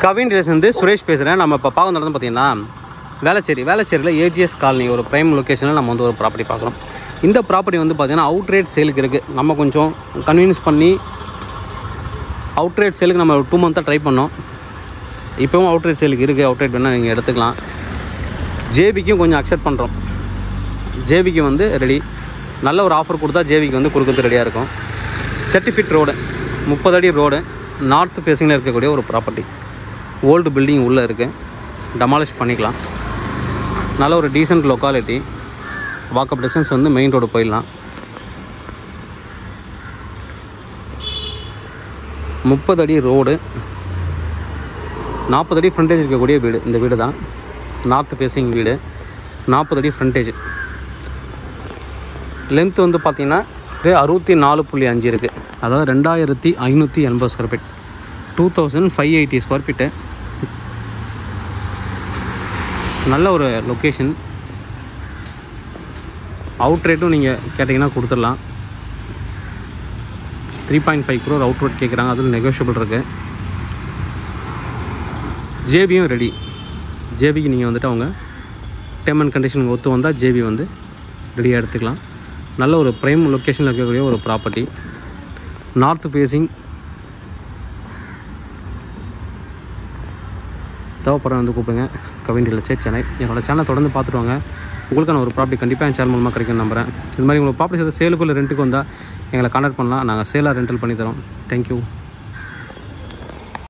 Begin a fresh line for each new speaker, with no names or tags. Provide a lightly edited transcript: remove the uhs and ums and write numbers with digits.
கவின் வந்து சுரேஷ் பேசுகிறேன். நம்ம இப்போ பார்க்க நடந்து பார்த்தீங்கன்னா வேளச்சேரியில் ஏஜிஎஸ் காலனி ஒரு ப்ரைம் லொக்கேஷனில் நம்ம வந்து ஒரு ப்ராப்பர்ட்டி பார்க்குறோம். இந்த ப்ராப்பர்ட்டி வந்து பார்த்திங்கன்னா அவுட் ரேட் சேலுக்கு இருக்குது. நம்ம கொஞ்சம் கன்வீனியன்ஸ் பண்ணி அவுட் ரேட் சேலுக்கு நம்ம 2 மந்த்தாக ட்ரை பண்ணோம். இப்போவும் அவுட் ரேட் சேலுக்கு இருக்குது. அவுட் ரேட் வேணால் நீங்கள் எடுத்துக்கலாம். ஜேபிக்கும் கொஞ்சம் அக்செப்ட் பண்ணுறோம். ஜேபிக்கு வந்து ரெடி. நல்ல ஒரு ஆஃபர் கொடுத்தா ஜேபிக்கு வந்து கொடுக்குறது ரெடியாக இருக்கும். 30 ஃபீட் ரோடு, 30 அடி ரோடு, நார்த் ஃபேஸிங்கில் இருக்கக்கூடிய ஒரு ப்ராப்பர்ட்டி. ஓல்டு பில்டிங் உள்ளே இருக்குது. டெமாலிஷ் பண்ணிக்கலாம். நல்ல ஒரு டீசென்ட் லொக்காலிட்டி. வாக்கப் டிஸ்டன்ஸ் வந்து மெயின் ரோடு போயிடலாம். 30 அடி ரோடு, 40 அடி ஃப்ரண்டேஜ் இருக்கக்கூடிய வீடு. இந்த வீடு தான் நார்த் ஃபேஸிங் வீடு. 40 அடி ஃப்ரண்டேஜ். லென்த் வந்து பார்த்திங்கன்னா 64.5 இருக்குது. அதாவது 2580 ஸ்கொயர் ஃபீட், 2580 ஸ்கொயர் ஃபீட்டு. நல்ல ஒரு லொக்கேஷன். அவுட் ரேட்டும் நீங்கள் கேட்டிங்கன்னா கொடுத்துடலாம். 3.5 crore அவுட் ரேட் கேட்குறாங்க. அதில் நெகோஷியபிள் இருக்குது. ஜேபியும் ரெடி. ஜேபிக்கு நீங்கள் வந்துட்டு அவங்க டேர்ம் அண்ட் கண்டிஷனுக்கு ஒத்து வந்தால் ஜேபி வந்து ரெடியாக எடுத்துக்கலாம். நல்ல ஒரு ப்ரைம் லொக்கேஷனில் இருக்கக்கூடிய ஒரு ப்ராப்பர்ட்டி. North facing. தேவைப்படுற வந்து கூப்பிடுங்க. Kavin real estate Chennai. என்னோடய சேனலை தொடர்ந்து பார்த்துட்டு வாங்க. உங்களுக்கான ஒரு ப்ராப்பர்ட்டி கண்டிப்பாக என் சேனல் மூலமாக கிடைக்கும்னு நம்புகிறேன். இது மாதிரி உங்களுக்கு ப்ராப்பர்ட்டி சேலுக்குள்ள ரெண்ட்டுக்கு வந்தால் எங்களை கான்டாக்ட் பண்ணலாம். நாங்கள் சேலாக ரெண்டல் பண்ணித்தரோம். தேங்க்யூ.